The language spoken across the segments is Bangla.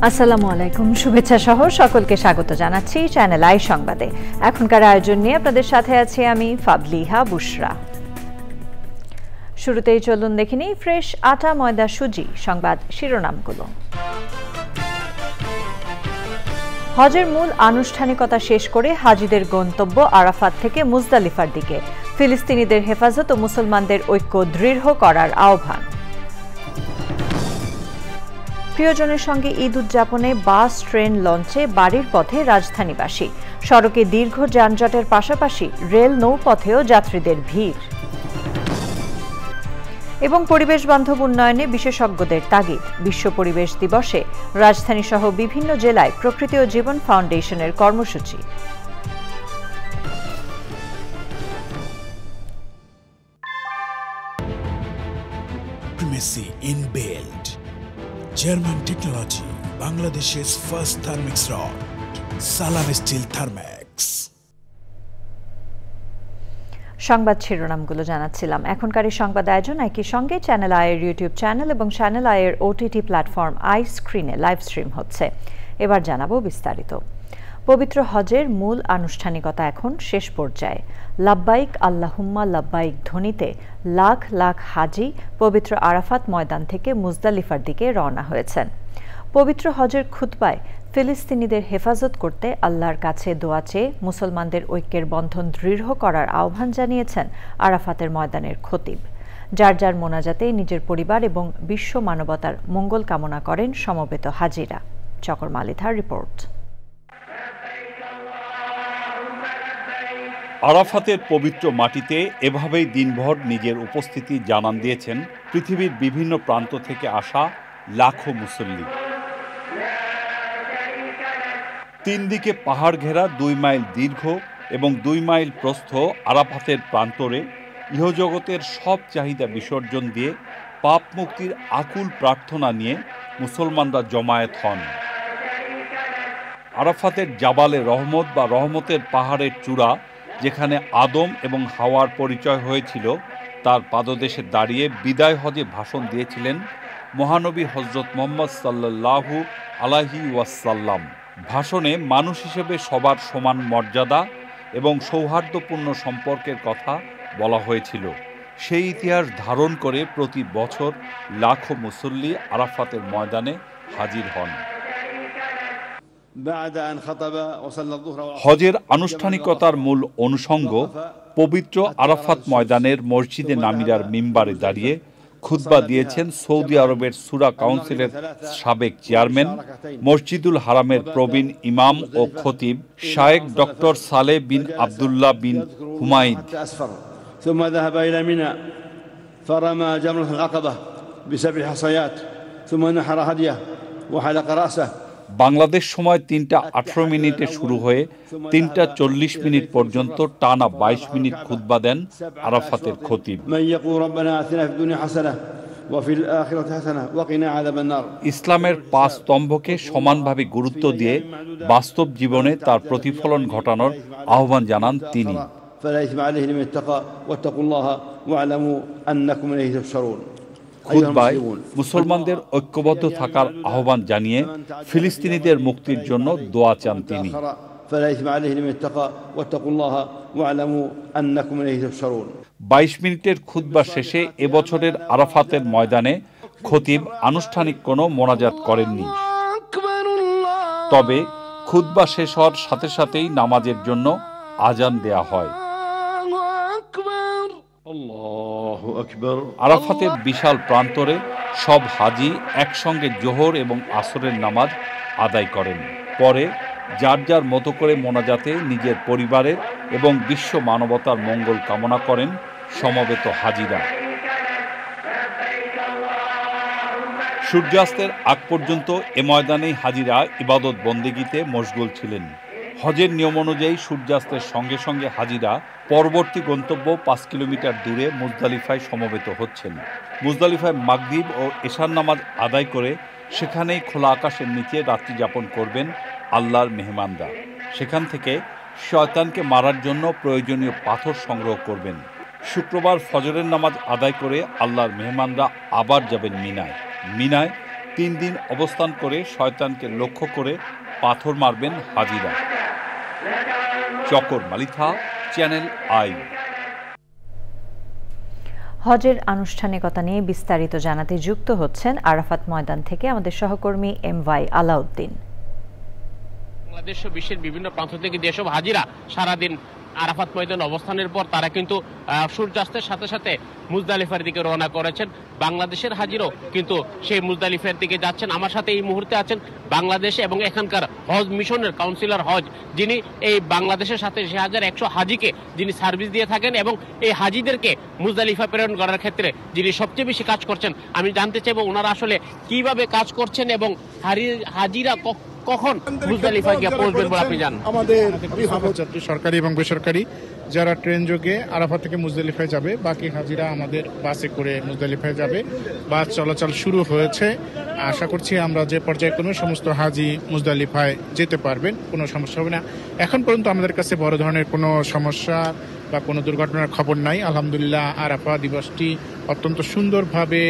আসসালামু আলাইকুম, শুভেচ্ছা সহ সকলকে স্বাগত জানাচ্ছি চ্যানেল আই সংবাদে। এখনকার আয়োজন নিয়ে আপনাদের সাথে আছি আমি ফাবলিহা বুশরা। শুরুতেই চলুন দেখে নিই ফ্রেশ আটা ময়দা সুজি সংবাদ শিরোনামগুলো। হজের মূল আনুষ্ঠানিকতা শেষ করে হাজিদের গন্তব্য আরাফাত থেকে মুজদালিফার দিকে। ফিলিস্তিনিদের হেফাজত ও মুসলমানদের ঐক্য দৃঢ় করার আহ্বান। প্রিয়জনের সঙ্গে ঈদ উদযাপনে বাস ট্রেন লঞ্চে বাড়ির পথে রাজধানীবাসী। সড়কে দীর্ঘ যানজটের পাশাপাশি রেল নৌপথেও যাত্রীদের ভিড়। এবং পরিবেশ বান্ধব উন্নয়নে বিশেষজ্ঞদের তাগিদ। বিশ্ব পরিবেশ দিবসে রাজধানীসহ বিভিন্ন জেলায় প্রকৃতি ও জীবন ফাউন্ডেশনের কর্মসূচি। German technology, Bangladesh's first thermix rod, Salam Steel Thermax. সংবাদ শিরোনামগুলো জানাচ্ছিলাম। এখনকার এই সংবাদ আয়োজন একই সঙ্গে চ্যানেল আইয়ের ইউটিউব চ্যানেল এবং চ্যানেল আইয়ের ওটিটি প্ল্যাটফর্ম আই স্ক্রিনে লাইভ স্ট্রিম হচ্ছে। এবার জানাবো বিস্তারিত। পবিত্র হজের মূল আনুষ্ঠানিকতা এখন শেষ পর্যায়ে। লাব্বাইক আল্লাহুম্মা লাব্বাইক ধ্বনিতে লাখ লাখ হাজি পবিত্র আরাফাত ময়দান থেকে মুজদালিফার দিকে রওনা হয়েছেন। পবিত্র হজের খুতবায় ফিলিস্তিনিদের হেফাজত করতে আল্লাহর কাছে দোয়া চেয়ে মুসলমানদের ঐক্যের বন্ধন দৃঢ় করার আহ্বান জানিয়েছেন আরাফাতের ময়দানের খতিব। যার যার মোনাজাতে নিজের পরিবার এবং বিশ্ব মানবতার মঙ্গল কামনা করেন সমবেত হাজিরা। চকর মালিথার রিপোর্ট। আরাফাতের পবিত্র মাটিতে এভাবেই দিনভর নিজের উপস্থিতি জানান দিয়েছেন পৃথিবীর বিভিন্ন প্রান্ত থেকে আসা লাখো মুসল্লি। 3 দিকে পাহাড় ঘেরা 2 মাইল দীর্ঘ এবং 2 মাইল প্রস্থ আরাফাতের প্রান্তরে ইহজগতের সব চাহিদা বিসর্জন দিয়ে পাপ মুক্তির আকুল প্রার্থনা নিয়ে মুসলমানরা জমায়েত হন। আরাফাতের জাবালে রহমত বা রহমতের পাহাড়ের চূড়া, যেখানে আদম এবং হাওয়ার পরিচয় হয়েছিল, তার পাদদেশে দাঁড়িয়ে বিদায় হজে ভাষণ দিয়েছিলেন মহানবী হযরত মুহাম্মদ সাল্লাল্লাহু আলাইহি ওয়াসাল্লাম। ভাষণে মানুষ হিসেবে সবার সমান মর্যাদা এবং সৌহার্দ্যপূর্ণ সম্পর্কের কথা বলা হয়েছিল। সেই ইতিহাস ধারণ করে প্রতি বছর লাখো মুসল্লি আরাফাতের ময়দানে হাজির হন। হজের আনুষ্ঠানিকতার মূল অনুষঙ্গ পবিত্র আরাফাত ময়দানের মসজিদে নামিরার মিম্বারে দাঁড়িয়ে খুতবা দিয়েছেন সৌদি আরবের সূরা কাউন্সিলের সাবেক চেয়ারম্যান, মসজিদুল হারামের প্রবীণ ইমাম ও খতিব শায়েখ ডক্টর সালেহ বিন আবদুল্লাহ বিন হুমাইদ। বাংলাদেশ সময় 3টা 18 মিনিটে শুরু হয়ে 3টা 40 মিনিট পর্যন্ত টানা 22 মিনিট খুতবা দেন আরাফাতের খতিব। ইসলামের 5 স্তম্ভকে সমানভাবে গুরুত্ব দিয়ে বাস্তব জীবনে তার প্রতিফলন ঘটানোর আহ্বান জানান তিনি। খুতবায় মুসলমানদের ঐক্যবদ্ধ থাকার আহ্বান জানিয়ে ফিলিস্তিনিদের মুক্তির জন্য দোয়া চান তিনি। 22 মিনিটের খুতবা শেষে এবছরের আরাফাতের ময়দানে খতিব আনুষ্ঠানিক কোনো মোনাজাত করেননি। তবে খুতবা শেষ হওয়ার সাথে সাথেই নামাজের জন্য আজান দেয়া হয়। আরাফাতের বিশাল প্রান্তরে সব হাজি একসঙ্গে জোহর এবং আসরের নামাজ আদায় করেন। পরে যার যার মতো করে মোনাজাতে নিজের পরিবারের এবং বিশ্ব মানবতার মঙ্গল কামনা করেন সমবেত হাজিরা। সূর্যাস্তের আগ পর্যন্ত এ ময়দানেই হাজিরা ইবাদত বন্দেগীতে মশগুল ছিলেন। হজের নিয়ম অনুযায়ী সূর্যাস্তের সঙ্গে সঙ্গে হাজিরা পরবর্তী গন্তব্য 5 কিলোমিটার দূরে মুজদালিফায় সমবেত হচ্ছেন। মুজদালিফায় মাগরিব ও এশার নামাজ আদায় করে সেখানেই খোলা আকাশের নিচে রাত্রি যাপন করবেন আল্লাহর মেহমানরা। সেখান থেকে শয়তানকে মারার জন্য প্রয়োজনীয় পাথর সংগ্রহ করবেন। শুক্রবার ফজরের নামাজ আদায় করে আল্লাহর মেহমানরা আবার যাবেন মিনায় 3 দিন অবস্থান করে শয়তানকে লক্ষ্য করে পাথর মারবেন হাজিরা। চকর মালিথা, চ্যানেল আই। হজের আনুষ্ঠানিকতা নিয়ে বিস্তারিত জানাতে যুক্ত হচ্ছেন আরাফাত ময়দান থেকে আমাদের সহকর্মী MY আলাউদ্দিন। বাংলাদেশ ও বিশ্বের বিভিন্ন প্রান্ত থেকে যেসব হাজিরা সারাদিন আরাফাত ময়দান অবস্থানের পর তারা কিন্তু সূর্যাস্তের সাথে সাথে মুজদালিফার দিকে রওনা করেছেন। বাংলাদেশের হাজিরও কিন্তু সেই মুজদালিফার দিকে যাচ্ছেন। আমার সাথে এই মুহূর্তে আছেন বাংলাদেশ এবং এখানকার হজ মিশনের কাউন্সিলর হজ, যিনি এই বাংলাদেশের সাথে 6100 হাজিকে যিনি সার্ভিস দিয়ে থাকেন এবং এই হাজিদেরকে মুজদালিফা প্রেরণ করার ক্ষেত্রে যিনি সবচেয়ে বেশি কাজ করছেন। আমি জানতে চাইব ওনারা আসলে কিভাবে কাজ করছেন এবং হাজিরা কখন মুজদালিফায় গিয়ে পৌঁছবেন বলে আপনি জানেন? আমাদের সরকারি এবং বেসরকারি যারা ট্রেন যোগে আরাফাত থেকে মুজদালিফায় যাবে, বাকি হাজিরা আমাদের বাসে করে মুজদালিফায় যাবে। বাস চলাচল শুরু হয়েছে। আশা করছি আমরা যে পর্যায়ে কোনো সমস্ত হাজি মুজদালিফায় যেতে পারবেন, কোনো সমস্যা হবে না। এখন পর্যন্ত আমাদের কাছে বড় ধরনের কোনো সমস্যা বা কোনো দুর্ঘটনার খবর নাই। আলহামদুলিল্লাহ আরাফা দিবসটি অত্যন্ত সুন্দরভাবে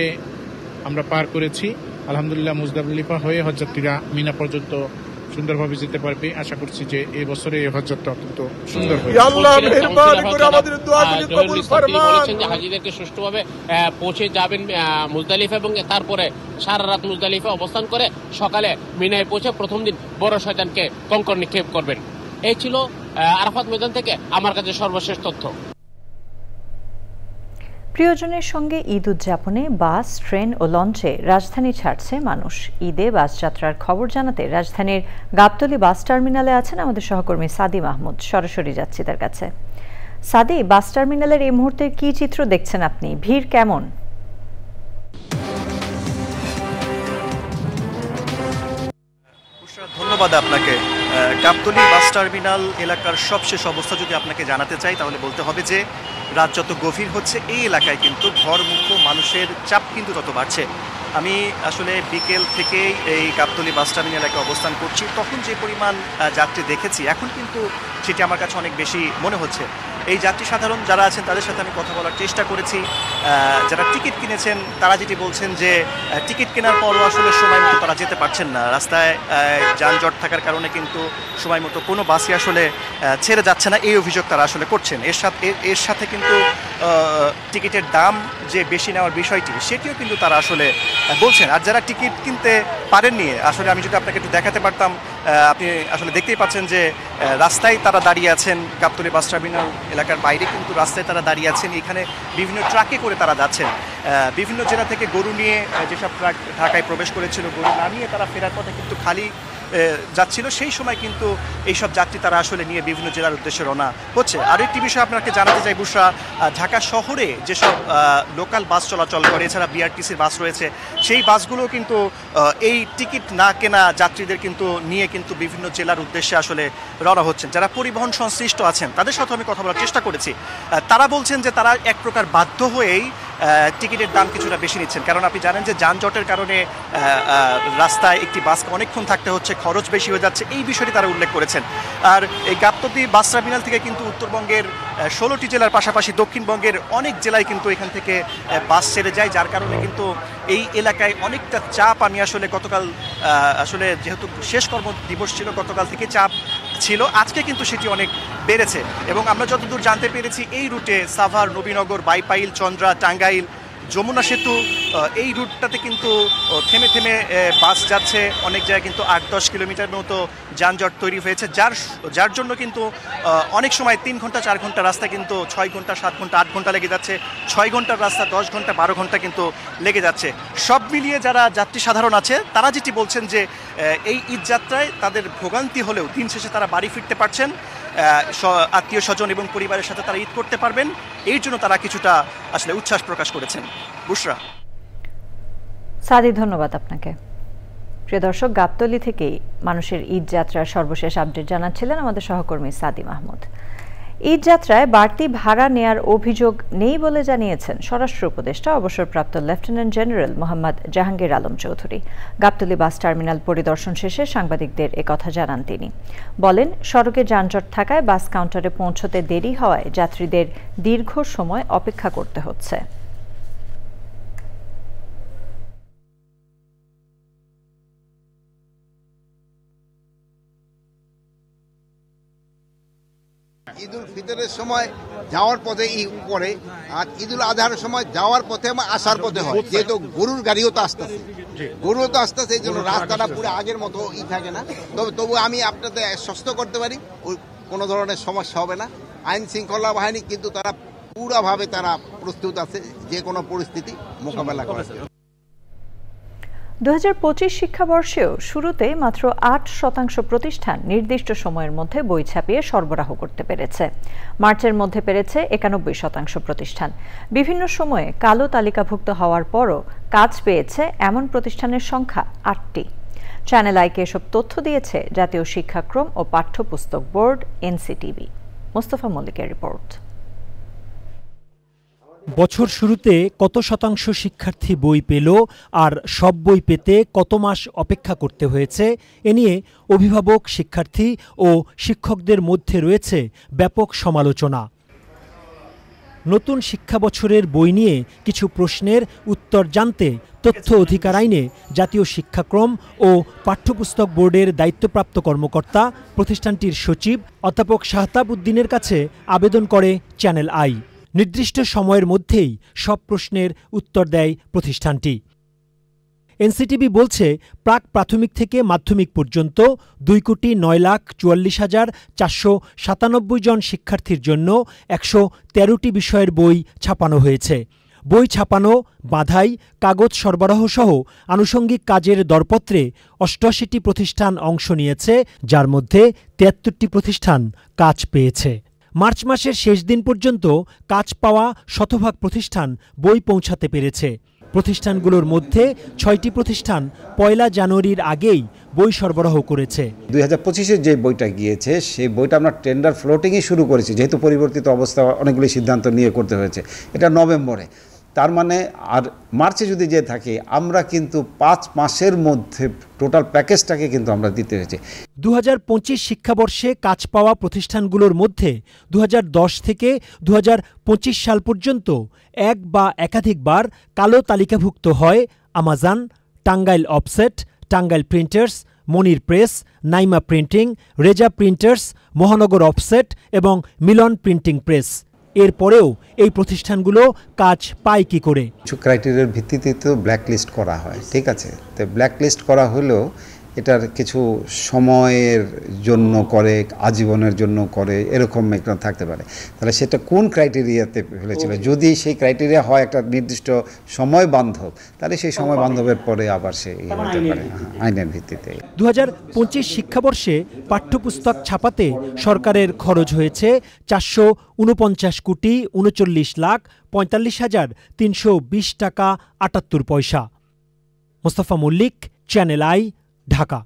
আমরা পার করেছি। আলহামদুলিল্লাহ মুজদালিফা হয়ে হজযাত্রীরা মিনা পর্যন্ত সুন্দরভাবে যেতে পারবে। আশা করছি যে এই বছরে এই হজযাত্রা অত্যন্ত সুন্দর হবে। হাজিদেরকে সুষ্ঠুভাবে পৌঁছে যাবেন মুজদালিফা এবং তারপরে সারা রাত মুজদালিফা অবস্থান করে সকালে মিনায় পৌঁছে প্রথম দিন বড় শয়তানকে কঙ্কর নিক্ষেপ করবেন। এই ছিল আরাফাত ময়দান থেকে আমার কাছে সর্বশেষ তথ্য। প্রিয়জনের সঙ্গে ঈদ উদযাপনে বাস, ট্রেন ও লঞ্চে রাজধানী ছাড়ছে মানুষ। ঈদে বাস যাত্রার খবর জানাতে রাজধানীর গাবতলী বাস টার্মিনালে আছেন আমাদের সহকর্মী সাদি মাহমুদ। সরাসরি যাচ্ছি তার কাছে। সাদি, বাস টার্মিনালের এই মুহূর্তে কি চিত্র দেখছেন আপনি? ভিড় কেমন? ধন্যবাদ আপনাকে। গাবতলী বাস টার্মিনাল এলাকার সবশেষ অবস্থা যদি আপনাকে জানাতে চাই তাহলে বলতে হবে যে রাত যত গভীর হচ্ছে এই এলাকায় কিন্তু ঘরমুখো মানুষের চাপ কিন্তু তত বাড়ছে। আমি আসলে বিকেল থেকেই এই গাবতলী বাস টার্মিনাল এলাকায় অবস্থান করছি। তখন যে পরিমাণ যাত্রী দেখেছি এখন কিন্তু সেটি আমার কাছে অনেক বেশি মনে হচ্ছে। এই যাত্রী সাধারণ যারা আছেন তাদের সাথে আমি কথা বলার চেষ্টা করেছি। যারা টিকিট কিনেছেন তারা যেটি বলছেন যে টিকিট কেনার পরও আসলে সময় মতো তারা যেতে পারছেন না। রাস্তায় যানজট থাকার কারণে কিন্তু সময় মতো কোনো বাসই আসলে ছেড়ে যাচ্ছে না, এই অভিযোগ তারা আসলে করছেন। এর সাথে কিন্তু টিকিটের দাম যে বেশি নেওয়ার বিষয়টি সেটিও কিন্তু তারা আসলে বলছেন। আর যারা টিকিট কিনতে পারেননি, আসলে আমি যদি আপনাকে একটু দেখাতে পারতাম, আপনি আসলে দেখতেই পাচ্ছেন যে রাস্তায় তারা দাঁড়িয়ে আছেন। গাবতলী বাস টার্মিনাল এলাকার বাইরে কিন্তু রাস্তায় তারা দাঁড়িয়ে আছেন। এখানে বিভিন্ন ট্রাকে করে তারা যাচ্ছেন। বিভিন্ন জেলা থেকে গরু নিয়ে যেসব ট্রাক ঢাকায় প্রবেশ করেছিল, গরু নামিয়ে তারা ফেরার পথে কিন্তু খালি যাচ্ছিল। সেই সময় কিন্তু এইসব যাত্রী তারা আসলে নিয়ে বিভিন্ন জেলার উদ্দেশ্যে রওনা হচ্ছে। আর একটি বিষয় আপনাকে জানাতে চাই বুশরা, ঢাকা শহরে যেসব লোকাল বাস চলাচল করে, এছাড়া বিআরটিসির বাস রয়েছে, সেই বাসগুলো কিন্তু এই টিকিট না কেনা যাত্রীদের কিন্তু নিয়ে কিন্তু বিভিন্ন জেলার উদ্দেশ্যে আসলে রওনা হচ্ছেন। যারা পরিবহন সংশ্লিষ্ট আছেন তাদের সাথে আমি কথা বলার চেষ্টা করেছি। তারা বলছেন যে তারা এক প্রকার বাধ্য হয়েই টিকিটের দাম কিছুটা বেশি নিচ্ছেন, কারণ আপনি জানেন যে যানজটের কারণে রাস্তায় একটি বাসকে অনেকক্ষণ থাকতে হচ্ছে, খরচ বেশি হয়ে যাচ্ছে, এই বিষয়টি তারা উল্লেখ করেছেন। আর এই গাবতলী বাস টার্মিনাল থেকে কিন্তু উত্তরবঙ্গের 16টি জেলার পাশাপাশি দক্ষিণবঙ্গের অনেক জেলায় কিন্তু এখান থেকে বাস ছেড়ে যায়, যার কারণে কিন্তু এই এলাকায় অনেকটা চাপ। আমি আসলে গতকাল আসলে যেহেতু শেষ কর্মদিবস ছিল, গতকাল থেকে চাপ ছিল, আজকে কিন্তু সেটি অনেক বেড়েছে। এবং আমরা যতদূর জানতে পেরেছি এই রুটে সাভার, নবীনগর, বাইপাইল, চন্দ্রা, টাঙ্গাইল, যমুনা সেতু, এই রুটটাতে কিন্তু থেমে থেমে বাস যাচ্ছে। অনেক জায়গায় কিন্তু 8-10 কিলোমিটার মতো যানজট তৈরি হয়েছে, যার জন্য কিন্তু অনেক সময় 3 ঘন্টা 4 ঘন্টা রাস্তা কিন্তু 6 ঘন্টা 7 ঘন্টা 8 ঘন্টা লেগে যাচ্ছে। 6 ঘন্টার রাস্তা 10 ঘন্টা 12 ঘন্টা কিন্তু লেগে যাচ্ছে। সব মিলিয়ে যারা যাত্রী সাধারণ আছে তারা যেটি বলছেন যে এই ঈদ যাত্রায় তাদের ভোগান্তি হলেও দিন শেষে তারা বাড়ি ফিরতে পারছেন, আত্মীয় স্বজন এবং পরিবারের সাথে তারা ঈদ করতে পারবেন, এই জন্য তারা কিছুটা আসলে উচ্ছ্বাস প্রকাশ করেছেন। বুশরা। সাদি, ধন্যবাদ আপনাকে। প্রিয় দর্শক, গাবতলী থেকেই মানুষের ঈদ যাত্রার সর্বশেষ আপডেট জানাচ্ছিলেন আমাদের সহকর্মী সাদি মাহমুদ। ঈদ যাত্রায় বাড়তি ভাড়া নেয়ার অভিযোগ নেই বলে জানিয়েছেন স্বরাষ্ট্র উপদেষ্টা অবসরপ্রাপ্ত lieutenant general Mohammad Jahangir Alam Chowdhury. Gabtoli bus terminal পরিদর্শন শেষে সাংবাদিকদের একথা জানান তিনি। বলেন, সড়কে যানজট থাকায় বাস কাউন্টারে পৌঁছতে দেরি হওয়ায় যাত্রীদের দীর্ঘ সময় অপেক্ষা করতে হচ্ছে। ঈদুল ফিতরের সময় যাওয়ার পথে পরে, আর ঈদুল আজহার সময় যাওয়ার পথে আমার আসার পথে হয়, যেহেতু গরুর গাড়িও তো আসতেছে, এই জন্য রাস্তাটা পুরো আগের মতো থাকে না। তবু আমি আপনাদের আশ্বস্ত করতে পারি ওই কোনো ধরনের সমস্যা হবে না। আইন শৃঙ্খলা বাহিনী কিন্তু তারা পুরোভাবে তারা প্রস্তুত আছে যে কোনো পরিস্থিতি মোকাবেলা করার জন্য। 2025 শিক্ষাবর্ষেও শুরুতে মাত্র 8% প্রতিষ্ঠান নির্দিষ্ট সময়ের মধ্যে বই ছাপিয়ে সরবরাহ করতে পেরেছে। মার্চের মধ্যে পেরেছে 91% প্রতিষ্ঠান। বিভিন্ন সময়ে কালো তালিকাভুক্ত হওয়ার পরও কাজ পেয়েছে এমন প্রতিষ্ঠানের সংখ্যা 8টি। চ্যানেল আইকে এসব তথ্য দিয়েছে জাতীয় শিক্ষাক্রম ও পাঠ্যপুস্তক বোর্ড এনসিটিবি। মোস্তফা মল্লিকের রিপোর্ট। বছর শুরুতে কত শতাংশ শিক্ষার্থী বই পেল আর সব বই পেতে কত মাস অপেক্ষা করতে হয়েছে, এ নিয়ে অভিভাবক, শিক্ষার্থী ও শিক্ষকদের মধ্যে রয়েছে ব্যাপক সমালোচনা। নতুন শিক্ষাবছরের বই নিয়ে কিছু প্রশ্নের উত্তর জানতে তথ্য অধিকার আইনে জাতীয় শিক্ষাক্রম ও পাঠ্যপুস্তক বোর্ডের দায়িত্বপ্রাপ্ত কর্মকর্তা, প্রতিষ্ঠানটির সচিব অধ্যাপক শাহতাব উদ্দিনের কাছে আবেদন করে চ্যানেল আই। নির্দিষ্ট সময়ের মধ্যেই সব প্রশ্নের উত্তর দেয় প্রতিষ্ঠানটি। এনসিটিবি বলছে, প্রাক প্রাথমিক থেকে মাধ্যমিক পর্যন্ত 2,09,44,497 জন শিক্ষার্থীর জন্য 113টি বিষয়ের বই ছাপানো হয়েছে। বই ছাপানো, বাঁধাই, কাগজ সরবরাহ সহ আনুষঙ্গিক কাজের দরপত্রে 88টি প্রতিষ্ঠান অংশ নিয়েছে, যার মধ্যে 73টি প্রতিষ্ঠান কাজ পেয়েছে। মার্চ মাসের শেষ দিন পর্যন্ত কাজ পাওয়া শতভাগ প্রতিষ্ঠান বই পৌঁছাতে পেরেছে। প্রতিষ্ঠানগুলোর মধ্যে 6টি প্রতিষ্ঠান 1 জানুয়ারির আগেই বই সরবরাহ করেছে। 2025-এর যে বইটা গিয়েছে সেই বইটা আমরা টেন্ডার ফ্লোটিংই শুরু করেছি, যেহেতু পরিবর্তিত অবস্থা অনেকগুলি সিদ্ধান্ত নিয়ে করতে হয়েছে। এটা নভেম্বরে, তার মানে আর মার্চে যদি যে থাকে আমরা কিন্তু 5 মাসের মধ্যে টোটাল প্যাকেজটাকে কিন্তু আমরা দিতে হয়েছে। 2025 শিক্ষাবর্ষে কাজ পাওয়া প্রতিষ্ঠানগুলোর মধ্যে 2010 থেকে 2025 সাল পর্যন্ত এক বা একাধিকবার কালো তালিকাভুক্ত হয় Amazon, Tangail offset, Tangail printers, Monir press, Naima printing, Reza printers, Mohanagar offset এবং মিলন প্রিন্টিং প্রেস। এরপরেও এই প্রতিষ্ঠানগুলো কাজ পায় কি করে? কিছু ক্রাইটেরিয়ার ভিত্তিতে তো ব্ল্যাকলিস্ট করা হয়, ঠিক আছে। তো ব্ল্যাকলিস্ট করা হলেও এটার কিছু সময়ের জন্য করে, আজীবনের জন্য করে, এরকম একটা থাকতে পারে। তাহলে সেটা কোন ক্রাইটেরিয়াতে ফেলেছিল? যদি সেই ক্রাইটেরিয়া হয় একটা নির্দিষ্ট সময় বান্ধব, তাহলে সেই সময় বান্ধবের পরে আবার সে হতে পারে আইনের ভিত্তিতে। 2025 শিক্ষাবর্ষে পাঠ্যপুস্তক ছাপাতে সরকারের খরচ হয়েছে 449,39,45,320 টাকা 78 পয়সা। Mostafa Mallik, channel I, Dhaka.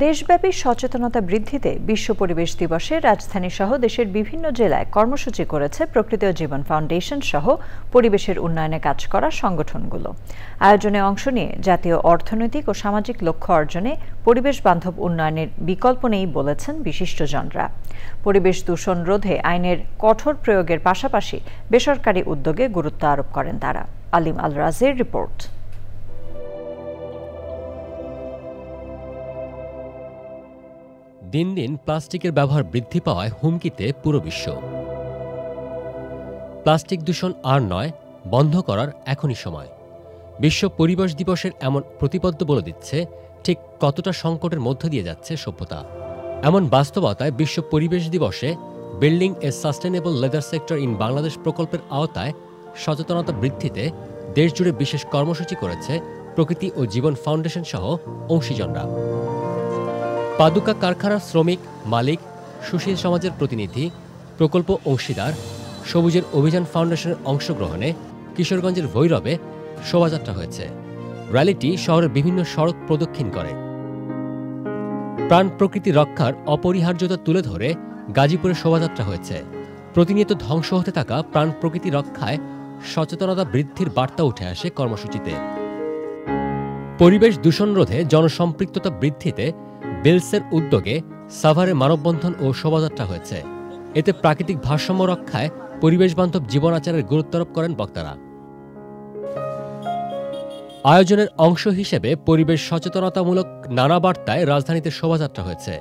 দেশব্যাপী সচেতনতা বৃদ্ধিতে বিশ্ব পরিবেশ দিবসে রাজধানী সহ দেশের বিভিন্ন জেলায় কর্মসূচি করেছে প্রকৃতি ও জীবন ফাউন্ডেশন সহ পরিবেশের উন্নয়নে কাজ করা সংগঠনগুলো। আয়োজনে অংশ নিয়ে জাতীয় অর্থনৈতিক ও সামাজিক লক্ষ্য অর্জনে পরিবেশ বান্ধব উন্নয়নের বিকল্প নেই বলেছেন বিশিষ্টজনরা। পরিবেশ দূষণ রোধে আইনের কঠোর প্রয়োগের পাশাপাশি বেসরকারি উদ্যোগে গুরুত্ব আরোপ করেন তারা। আলিম আল রাজের রিপোর্ট। দিন দিন প্লাস্টিকের ব্যবহার বৃদ্ধি পাওয়ায় হুমকিতে পুরো বিশ্ব। প্লাস্টিক দূষণ আর নয়, বন্ধ করার এখনই সময়। বিশ্ব পরিবেশ দিবসের এমন প্রতিপাদ্য বলে দিচ্ছে ঠিক কতটা সংকটের মধ্য দিয়ে যাচ্ছে সভ্যতা। এমন বাস্তবতায় বিশ্ব পরিবেশ দিবসে building a sustainable leather sector in Bangladesh প্রকল্পের আওতায় সচেতনতা বৃদ্ধিতে দেশজুড়ে বিশেষ কর্মসূচি করেছে প্রকৃতি ও জীবন ফাউন্ডেশন সহ অংশীজনরা। পাদুকা কারখানার শ্রমিক, মালিক, সুশীল সমাজের প্রতিনিধি, প্রকল্প অংশীদার, সবুজের অভিযান ফাউন্ডেশনের অংশগ্রহণে কিশোরগঞ্জের ভৈরবে শোভাযাত্রা হয়েছে। র্যালিটি শহরের বিভিন্ন সড়ক প্রদক্ষিণ করে। প্রাণ প্রকৃতি রক্ষার অপরিহার্যতা তুলে ধরে গাজীপুরে শোভাযাত্রা হয়েছে। প্রতিনিয়ত ধ্বংস হতে থাকা প্রাণ প্রকৃতি রক্ষায় সচেতনতা বৃদ্ধির বার্তা উঠে আসে কর্মসূচিতে। পরিবেশ দূষণ রোধে জনসম্পৃক্ততা বৃদ্ধিতে বেলসের উদ্যোগে সাভারে মানববন্ধন ও শোভাযাত্রা হয়েছে। এতে প্রাকৃতিক ভারসাম্য রক্ষায় পরিবেশ বান্ধব জীবনাচারের গুরুত্বারোপ করেন বক্তারা। আয়োজনের অংশ হিসেবে পরিবেশ সচেতনতামূলক নানা বার্তায় রাজধানীতে শোভাযাত্রা হয়েছে।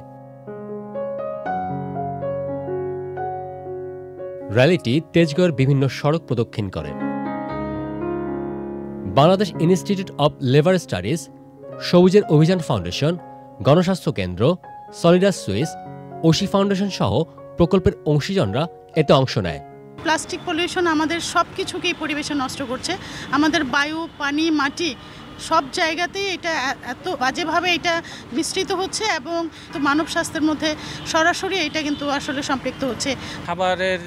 র্যালিটি তেজগাঁওয়ের বিভিন্ন সড়ক প্রদক্ষিণ করে। Bangladesh institute of labour studies, সবুজের অভিযান ফাউন্ডেশন, গণস্বাস্থ্য কেন্দ্র, সলিডাস সুইস, ওশি ফাউন্ডেশন সহ প্রকল্পের অংশীজনরা এতে অংশ নেয়। প্লাস্টিক পলিউশন আমাদের সব কিছুকেই পরিবেশে নষ্ট করছে। আমাদের বায়ু, পানি, মাটি সব জায়গাতেই এটা এত বাজেভাবে এটা মিশ্রিত হচ্ছে এবং মানব স্বাস্থ্যের মধ্যে সরাসরি এটা কিন্তু আসলে সম্পৃক্ত হচ্ছে। খাবারের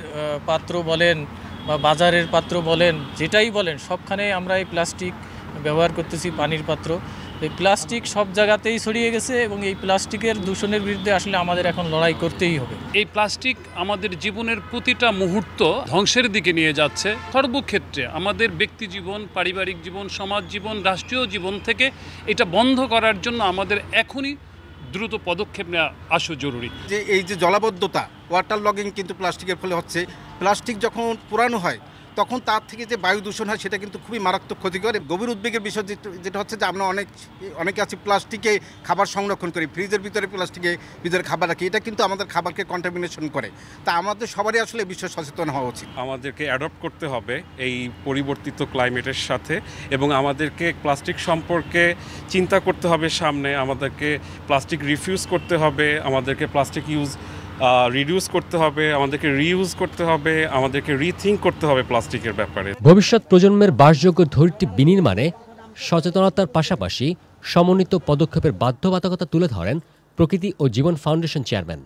পাত্র বলেন বা বাজারের পাত্র বলেন, যেটাই বলেন সবখানে আমরা এই প্লাস্টিক ব্যবহার করতেছি। পানির পাত্র, এই প্লাস্টিক সব জায়গাতেই ছড়িয়ে গেছে এবং এই প্লাস্টিকের দূষণের বিরুদ্ধে আসলে আমাদের এখন লড়াই করতেই হবে। এই প্লাস্টিক আমাদের জীবনের প্রতিটা মুহূর্ত ধ্বংসের দিকে নিয়ে যাচ্ছে। সর্বক্ষেত্রে আমাদের ব্যক্তি জীবন, পারিবারিক জীবন, সমাজ জীবন, রাষ্ট্রীয় জীবন থেকে এটা বন্ধ করার জন্য আমাদের এখনই দ্রুত পদক্ষেপ নেওয়া আসো জরুরি। যে এই যে জলাবদ্ধতা, ওয়াটার লগিং কিন্তু প্লাস্টিকের ফলে হচ্ছে। প্লাস্টিক যখন পুরানো হয় তখন তার থেকে যে বায়ু দূষণ হয় সেটা কিন্তু খুবই মারাত্মক ক্ষতিকর। গভীর উদ্বেগের বিষয় যেটা হচ্ছে যে আমরা অনেকে আছে প্লাস্টিকে খাবার সংরক্ষণ করি, ফ্রিজের ভিতরে প্লাস্টিকের ভিতরে খাবার রাখি। এটা কিন্তু আমাদের খাবারকে কন্টামিনেশন করে। তা আমাদের সবারই আসলে বিষয়ে সচেতন হওয়া উচিত। আমাদেরকে অ্যাডপ্ট করতে হবে এই পরিবর্তিত ক্লাইমেটের সাথে এবং আমাদেরকে প্লাস্টিক সম্পর্কে চিন্তা করতে হবে সামনে। আমাদেরকে প্লাস্টিক রিফিউজ করতে হবে, আমাদেরকে প্লাস্টিক ইউজ রিডিউস করতে হবে, আমাদেরকে রিইউজ করতে হবে, আমাদেরকে রিথিঙ্ক করতে হবে প্লাস্টিকের ব্যাপারে। ভবিষ্যৎ প্রজন্মের বাসযোগ্য ধরিত্রী বিনির্মাণে সচেতনতার পাশাপাশি সমন্বিত পদক্ষেপের বাধ্যবাধকতা তুলে ধরেন প্রকৃতি ও জীবন ফাউন্ডেশন চেয়ারম্যান।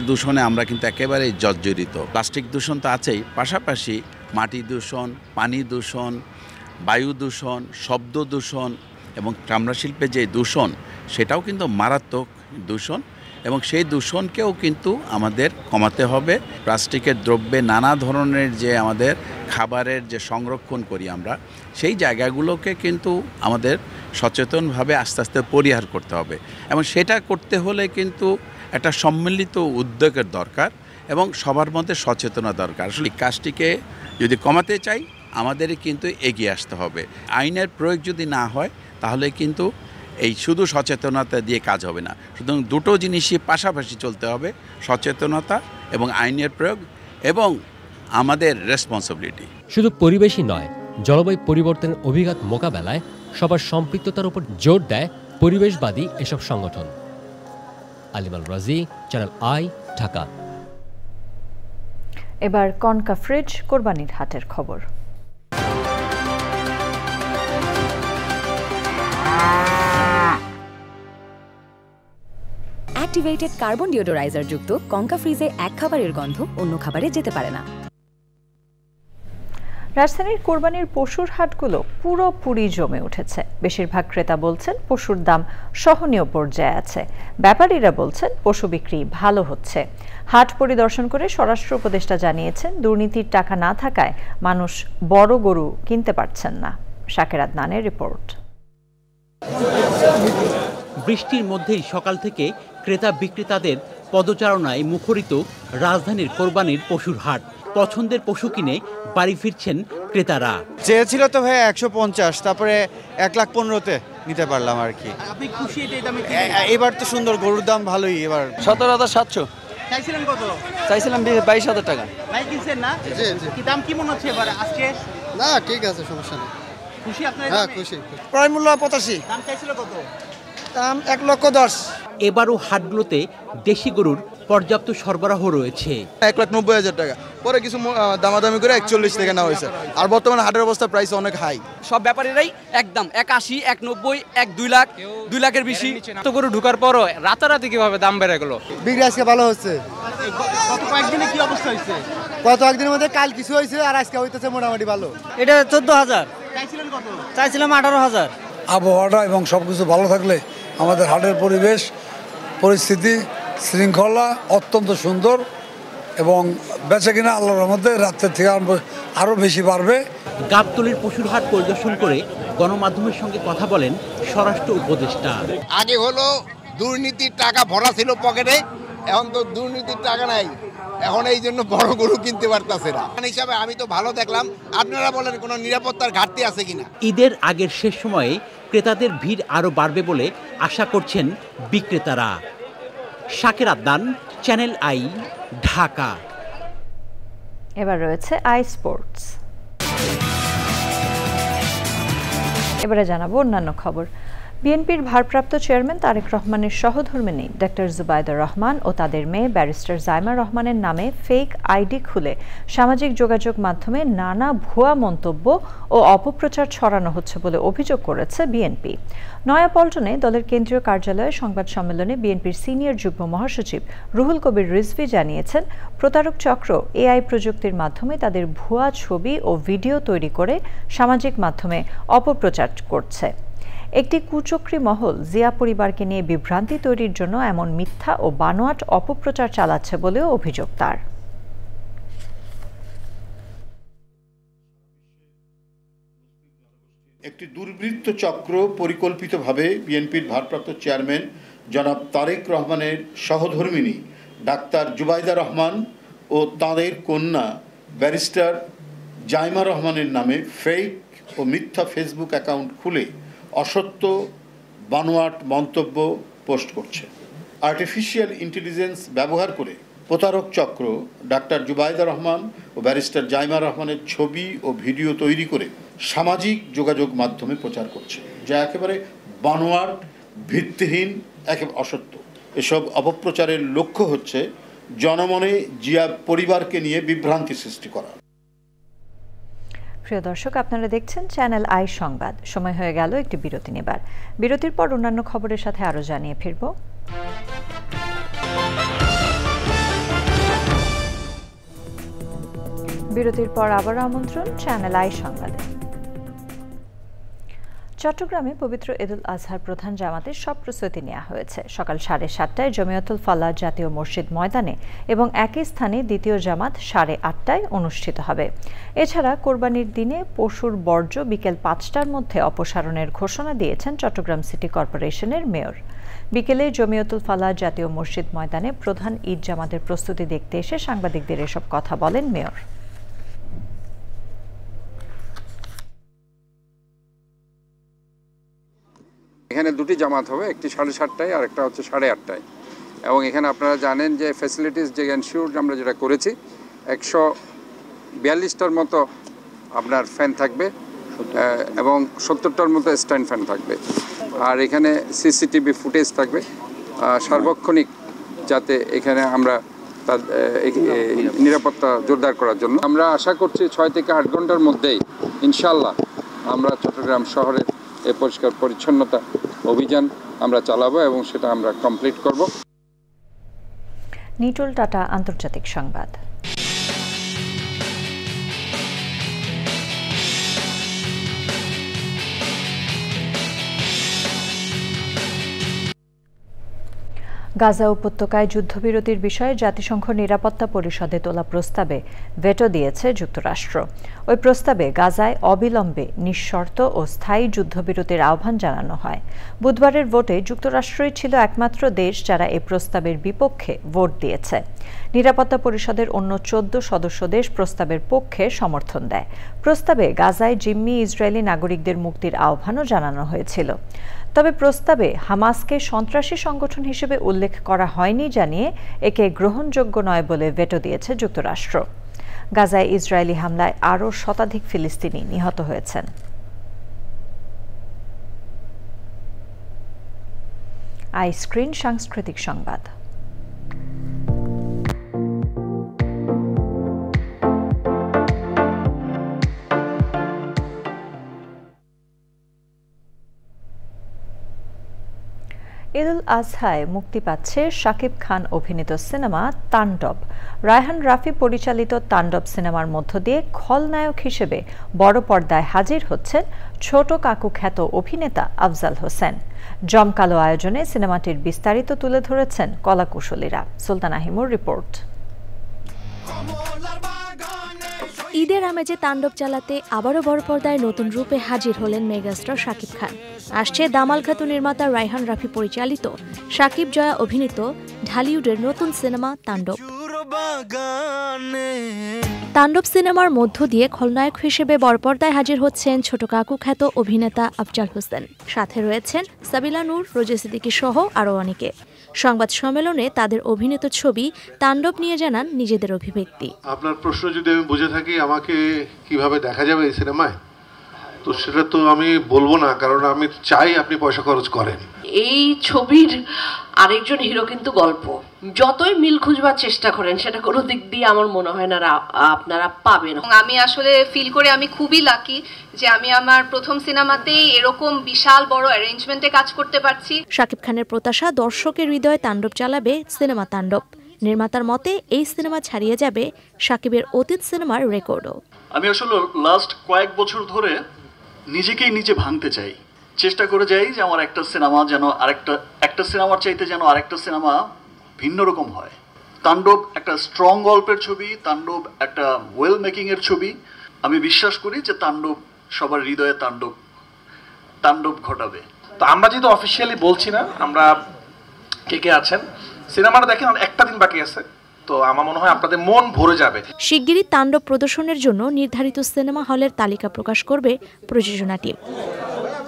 দূষণে আমরা কিন্তু একেবারেই জর্জরিত। প্লাস্টিক দূষণ তো আছেই, পাশাপাশি মাটি দূষণ, পানি দূষণ, বায়ু দূষণ, শব্দ দূষণ এবং চামড়া শিল্পের যে দূষণ সেটাও কিন্তু মারাত্মক দূষণ এবং সেই দূষণকেও কিন্তু আমাদের কমাতে হবে। প্লাস্টিকের দ্রব্যে নানা ধরনের যে আমাদের খাবারের যে সংরক্ষণ করি আমরা, সেই জায়গাগুলোকে কিন্তু আমাদের সচেতনভাবে আস্তে আস্তে পরিহার করতে হবে এবং সেটা করতে হলে কিন্তু একটা সম্মিলিত উদ্যোগের দরকার এবং সবার মধ্যে সচেতনতা দরকার। আসলে কাজটিকে যদি কমাতে চাই আমাদেরই কিন্তু এগিয়ে আসতে হবে। আইনের প্রয়োগ যদি না হয় তাহলে কিন্তু এই শুধু সচেতনতা দিয়ে কাজ হবে না। সুতরাং দুটো জিনিসই পাশাপাশি চলতে হবে, সচেতনতা এবং আইনের প্রয়োগ এবং আমাদের রেসপন্সিবিলিটি। শুধু পরিবেশই নয়, জলবায়ু পরিবর্তনের অভিঘাত মোকাবেলায় সবার সম্পৃক্ততার উপর জোর দেয় পরিবেশবাদী এসব সংগঠন। আলিমাল রাজি, চ্যানেল আই, ঢাকা। এবার কনকা ফ্রিজ কোরবানির হাটের খবর। অ্যাক্টিভেটেড কার্বন ডিওডোরাইজার যুক্ত কনকা ফ্রিজে এক খাবারের গন্ধ অন্য খাবারে যেতে পারে না। রাজধানীর কোরবানির পশুর হাটগুলো পুরোপুরি জমে উঠেছে। বেশিরভাগ ক্রেতা বলছেন পশুর দাম সহনীয় পর্যায়ে আছে। ব্যাপারীরা বলছেন পশু বিক্রি ভালো হচ্ছে। হাট পরিদর্শন করে স্বরাষ্ট্র উপদেষ্টা জানিয়েছেন দুর্নীতির টাকা না থাকায় মানুষ বড় গরু কিনতে পারছেন না। শাকের আদনানের রিপোর্ট। বৃষ্টির মধ্যেই সকাল থেকে ক্রেতা বিক্রেতাদের পদচারণায় মুখরিত রাজধানীর কোরবানির পশুর হাট। পছন্দের পশু কিনে বাড়ি ফিরছেন ক্রেতারা। চেয়েছিল তো ভাই 150, তারপরে 1,15,000-তে নিতে পারলাম আর কি। আপনি খুশি? এবার তো সুন্দর, গরুর দাম ভালোই। এবার 17,700 চাইছিলেন। কত চাইছিলাম? 22,000 টাকা। ভাই কিনছেন না? কি দাম কি মনে হচ্ছে এবার আজকে? না ঠিক আছে, সমস্যা নেই। খুশি আপনারা? হ্যাঁ খুশি। প্রায় মূল্য 85। দাম চাইছিল কত? দাম 1,10,000। এবারও হাটগুলোতে দেশি গরুর পর্যাপ্ত সরবরাহ রয়েছে। 1,90,000 টাকা, পরে কিছু দামাদামি করে 41 থেকে নেওয়া হয়েছে। আর বর্তমানে হাটের অবস্থা প্রাইস অনেক হাই। সব ব্যাপারীরাই একদম 81, 190, 2 লাখ, 2 লাখের বেশি। তো গরু ঢুকার পরও রাতারাতি কিভাবে দাম বেড়ে গেল? বিক্রি আজকে ভালো হচ্ছে। গত কয়েকদিনে কি অবস্থা হয়েছে? গত একদিনের মধ্যে কাল কিছু হয়েছে আর আজকে হইতেছে মোটামুটি ভালো। এটা 14,000 চাইছিলেন কত? চাইছিলাম 18,000। আবহাওয়াটা এবং সব কিছু ভালো থাকলে আমাদের হাটের পরিবেশ পরিস্থিতি শৃঙ্খলা অত্যন্ত সুন্দর এবং বেচাকিনা আল্লাহর মধ্যে রাত্রের থেকে আরও বেশি বাড়বে। গাবতলীর পশুর হাট পরিদর্শন করে গণমাধ্যমের সঙ্গে কথা বলেন স্বরাষ্ট্র উপদেষ্টা। আগে হলো দুর্নীতির টাকা ভরা ছিল পকেটে, এখন তো দুর্নীতির টাকা নাই, এখন এই জন্য বড় গরু কিনতে পারতেছে না। হিসাবে আমি তো ভালো দেখলাম, আপনারা বলেন কোনো নিরাপত্তার ঘাটতি আছে কিনা। ঈদের আগের শেষ সময়ে ক্রেতাদের ভিড় আরও বাড়বে বলে আশা করছেন বিক্রেতারা। শাকের আদনান, চ্যানেল আই, ঢাকা। এবার রয়েছে আই স্পোর্টস। এবারে জানাবো অন্যান্য খবর। বিএনপির ভারপ্রাপ্ত চেয়ারম্যান তারেক রহমানের সহধর্মিণী ডক্টর জুবাইদা রহমান ও তাদের মেয়ে ব্যারিস্টার জাইমা রহমানের নামে ফেক আইডি খুলে সামাজিক যোগাযোগ মাধ্যমে নানা ভুয়া মন্তব্য ও অপপ্রচার ছড়ানো হচ্ছে বলে অভিযোগ করেছে বিএনপি। নয়াপল্টনে দলের কেন্দ্রীয় কার্যালয়ে সংবাদ সম্মেলনে বিএনপির সিনিয়র যুগ্ম মহাসচিব রুহুল কবির রিজভী জানিয়েছেন, প্রতারক চক্র এআই প্রযুক্তির মাধ্যমে তাদের ভুয়া ছবি ও ভিডিও তৈরি করে সামাজিক মাধ্যমে অপপ্রচার করছে। একটি কুচক্রী মহল জিয়া পরিবারকে নিয়ে বিভ্রান্তি তৈরির জন্য এমন মিথ্যা ও বানোয়াট অপপ্রচার চালাচ্ছে বলেও অভিযোগ তার। একটি দুর্বৃত্ত চক্র পরিকল্পিতভাবে বিএনপির ভারপ্রাপ্ত চেয়ারম্যান জনাব তারেক রহমানের সহধর্মিণী ডাক্তার জুবাইদা রহমান ও তাঁদের কন্যা ব্যারিস্টার জাইমা রহমানের নামে ফেক ও মিথ্যা ফেসবুক অ্যাকাউন্ট খুলে অসত্য বানোয়াট মন্তব্য পোস্ট করছে। আর্টিফিশিয়াল ইন্টেলিজেন্স ব্যবহার করে প্রতারক চক্র ডাক্তার জুবাইদা রহমান ও ব্যারিস্টার জাইমা রহমানের ছবি ও ভিডিও তৈরি করে সামাজিক যোগাযোগ মাধ্যমে প্রচার করছে, যা একেবারে বানোয়াট, ভিত্তিহীন, একেবারে অসত্য। এসব অপপ্রচারের লক্ষ্য হচ্ছে জনমনে জিয়া পরিবারকে নিয়ে বিভ্রান্তি সৃষ্টি করা। প্রিয় দর্শক, আপনারা দেখছেন চ্যানেল আই সংবাদ। সময় হয়ে গেল একটি বিরতি নেবার। বিরতির পর অন্যান্য খবরের সাথে আরো জানিয়ে ফিরব। বিরতির পর আবার আমন্ত্রণ চ্যানেল আই সংবাদে। চট্টগ্রামে পবিত্র ঈদুল আজহার প্রধান জামাতের সব প্রস্তুতি নেওয়া হয়েছে। সকাল 7:30টায় জমিয়তুল ফালাহ জাতীয় মসজিদ ময়দানে এবং একই স্থানে দ্বিতীয় জামাত 8:30টায় অনুষ্ঠিত হবে। এছাড়া কোরবানির দিনে পশুর বর্জ্য বিকেল 5টার মধ্যে অপসারণের ঘোষণা দিয়েছেন চট্টগ্রাম সিটি কর্পোরেশনের মেয়র। বিকেলে জমিয়তুল ফালাহ জাতীয় মসজিদ ময়দানে প্রধান ঈদ জামাতের প্রস্তুতি দেখতে এসে সাংবাদিকদের এসব কথা বলেন মেয়র। এখানে দুটি জামাত হবে, একটি 7:30টায় আর একটা হচ্ছে 8:30টায়। এবং এখানে আপনারা জানেন যে ফ্যাসিলিটিস যে এনশিওর আমরা যেটা করেছি, 142টার মতো আপনার ফ্যান থাকবে এবং 70টার মতো স্ট্যান্ড ফ্যান থাকবে। আর এখানে সিসিটিভি ফুটেজ থাকবে সার্বক্ষণিক, যাতে এখানে আমরা তার নিরাপত্তা জোরদার করার জন্য আমরা আশা করছি 6 থেকে 8 ঘন্টার মধ্যেই ইনশাল্লাহ আমরা চট্টগ্রাম শহরের এই পরিষ্কার পরিচ্ছন্নতা অভিযান আমরা চালাবো এবং সেটা আমরা কমপ্লিট করব। নিটোল টাটা আন্তর্জাতিক সংবাদ। গাজা উপত্যকায় যুদ্ধবিরতির বিষয়ে জাতিসংঘ নিরাপত্তা পরিষদে তোলা প্রস্তাবে ভেটো দিয়েছে যুক্তরাষ্ট্র। ওই প্রস্তাবে গাজায় অবিলম্বে নিঃশর্ত ও স্থায়ী যুদ্ধবিরতির আহ্বান জানানো হয়। বুধবারের ভোটে যুক্তরাষ্ট্রই ছিল একমাত্র দেশ যারা এই প্রস্তাবের বিপক্ষে ভোট দিয়েছে। নিরাপত্তা পরিষদের অন্য 14 সদস্য দেশ প্রস্তাবের পক্ষে সমর্থন দেয়। প্রস্তাবে গাজায় জিম্মি ইসরায়েলি নাগরিকদের মুক্তির আহ্বানও জানানো হয়েছিল। তবে প্রস্তাবে হামাসকে সন্ত্রাসী সংগঠন হিসেবে উল্লেখ করা হয়নি জানিয়ে একে গ্রহণযোগ্য নয় বলে ভেটো দিয়েছে যুক্তরাষ্ট্র। গাজায় ইসরায়েলি হামলায় আরও শতাধিক ফিলিস্তিনি নিহত হয়েছেন। আই স্ক্রিন সাংস্কৃতিক সংবাদ। ঈদুল আজহায় মুক্তি পাচ্ছে শাকিব খান অভিনীত সিনেমা তাণ্ডব। রায়হান রাফি পরিচালিত তাণ্ডব সিনেমার মধ্য দিয়ে খলনায়ক হিসেবে বড় পর্দায় হাজির হচ্ছেন ছোট কাকু খ্যাত অভিনেতা আফজাল হোসেন। জমকালো আয়োজনে সিনেমাটির বিস্তারিত তুলে ধরেছেন কলাকুশলীরা। সুলতানা হিমুর রিপোর্ট। ঈদের আমেজে তাণ্ডব চালাতে আবারও বড় পর্দায় নতুন রূপে হাজির হলেন মেগাস্টার শাকিব খান। আসছে দামাল খাতু নির্মাতা রায়হান রাফি পরিচালিত, শাকিব জয়া অভিনীত ঢালিউডের নতুন সিনেমা তাণ্ডব। তাণ্ডব সিনেমার মধ্য দিয়ে খলনায়ক হিসেবে বড় পর্দায় হাজির হচ্ছেন ছোট কাকু খ্যাত অভিনেতা আফজাল হোসেন। সাথে রয়েছেন সাবিলা নূর, রোজে সিদ্দিকী সহ আরও অনেকে। সংবাদ সম্মেলনে তাদের অভিনীত ছবি তাণ্ডব নিয়ে জানান নিজেদের অভিব্যক্তি। আপনার প্রশ্ন যদি আমি বুঝে থাকি আমাকে কিভাবে দেখা যাবে এই সিনেমায়, তো সেটা তো আমি বলবো না, কারণ আমি চাই আপনি পয়সা খরচ করেন। এই ছবির আরেকজন হিরো কিন্তু গল্প, যতই মিল খুঁজবার চেষ্টা করেন সেটা কোনো দিক দিয়ে আমার মনে হয় না আপনারা পাবেন। আমি আসলে ফিল করে আমি খুবই লাকি যে আমি আমার প্রথম সিনেমাতেই এরকম বিশাল বড় অ্যারেঞ্জমেন্টে কাজ করতে পারছি। শাকিব খানের প্রত্যাশা, দর্শকের হৃদয়ে তাণ্ডব চালাবে সিনেমা তাণ্ডব। নির্মাতার মতে এই সিনেমা ছাড়িয়ে যাবে শাকিবের অতীত সিনেমার রেকর্ডও। আমি আসলে লাস্ট কয়েক বছর ধরে নিজেকেই নিজে ভাঙতে চাই, চেষ্টা করে যাই যে আমার একটা সিনেমা যেন একটা সিনেমার চাইতে যেন আরেকটা সিনেমা ভিন্ন রকম হয়। তাণ্ডব একটা স্ট্রং গল্পের ছবি, তাণ্ডব একটা ওয়েল মেকিং এর ছবি। আমি বিশ্বাস করি যে তাণ্ডব সবার হৃদয়ে তাণ্ডব ঘটাবে। তো আমরা যেহেতু অফিসিয়ালি বলছি না আমরা কে আছেন, সিনেমাটা দেখেন একটা দিন বাকি আছে, তো আমার মনে হয় আপনাদের মন ভরে যাবে। শিগগিরই তাণ্ডব প্রদর্শনের জন্য নির্ধারিত সিনেমা হলের তালিকা প্রকাশ করবে প্রযোজনা team.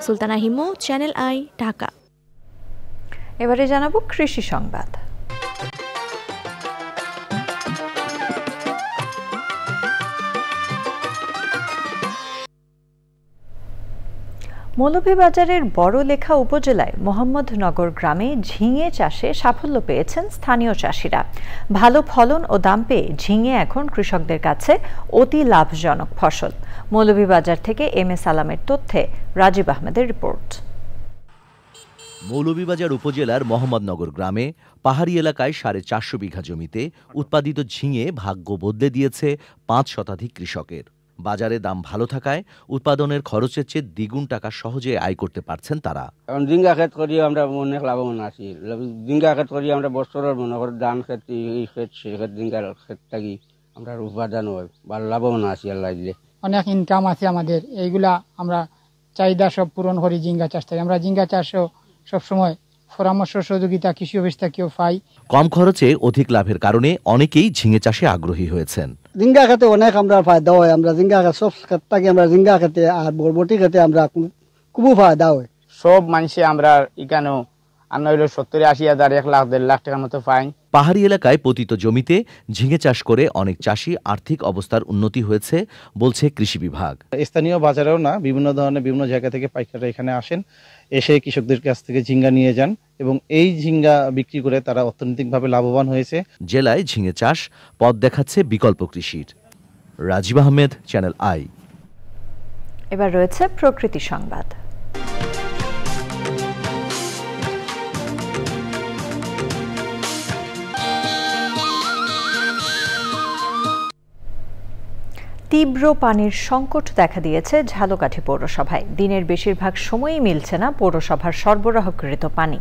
Sultana Himu, channel I, Dhaka. এবারে জানাবো কৃষি সংবাদ। মৌলভীবাজারের বড়লেখা উপজেলায় মোহাম্মদনগর গ্রামে ঝিঙে চাষে সাফল্য পেয়েছেন স্থানীয় চাষিরা। ভালো ফলন ও দাম পেয়ে ঝিঙে এখন কৃষকদের কাছে অতি লাভজনক ফসল। মৌলভীবাজার থেকে এম এ সালামের তথ্যে রাজীব আহমেদের রিপোর্ট। মৌলভীবাজার উপজেলার মোহাম্মদনগর গ্রামে পাহাড়ি এলাকায় 450 বিঘা জমিতে উৎপাদিত ঝিঙে ভাগ্য বদলে দিয়েছে 5 শতাধিক কৃষকের। বাজারে দাম ভালো থাকায় উৎপাদনের খরচের চেয়ে দ্বিগুণ টাকা সহজে আয় করতে পারছেন তারা। এখন জিঙ্গা ক্ষেত করি আমরা অনেক লাভবান আছি। জিঙ্গা ক্ষেত করি আমরা বছরের মনে করি ধান ক্ষেত, এই ক্ষেত সে ক্ষেত, জিঙ্গার ক্ষেত থাকি আমরা উৎপাদন হয়, ভালো লাভবান আছি। আল্লাহ দিলে অনেক ইনকাম আছে আমাদের, এইগুলা আমরা চাহিদা সব পূরণ করি জিঙ্গা চাষ থেকে। আমরা জিঙ্গা চাষও সবসময় পরামর্শ সহযোগিতা কৃষি অফিস থেকেও পাই। কম খরচে অধিক লাভের কারণে অনেকেই ঝিঙে চাষে আগ্রহী হয়েছেন। জিঙ্গা খেতে অনেক আমরা ফায়দা হয়, আমরা জিঙ্গা সব ক্ষেত থেকে আমরা জিঙ্গা খেতে আর বরবটি খেতে আমরা খুব ফায়দা হয়। সব মানুষে আমরা এখানে আর নইলে 70-80 হাজার 1 লাখ 1.5 লাখ টাকার মতো পাই। পাহাড়ি এলাকায় পতিত জমিতে ঝিঙে চাষ করে অনেক চাষি আর্থিক অবস্থার উন্নতি হয়েছে বলছে কৃষি বিভাগ। স্থানীয় বাজারেও না, বিভিন্ন ধরনের বিভিন্ন জায়গা থেকে পাইকাররা এখানে আসেন, এসে কৃষকদের কাছ থেকে ঝিঙ্গা নিয়ে যান এবং এই ঝিঙ্গা বিক্রি করে তারা অর্থনৈতিকভাবে লাভবান হয়েছে। জেলায় ঝিঙে চাষ পথ দেখাচ্ছে বিকল্প কৃষির। Rajib Ahmed, channel I. এবার রয়েছে প্রকৃতি সংবাদ। তীব্র পানির সংকট দেখা দিয়েছে ঝালকাঠি পৌরসভায়। দিনের বেশিরভাগ সময়ই মিলছে না পৌরসভার সরবরাহকৃত পানি।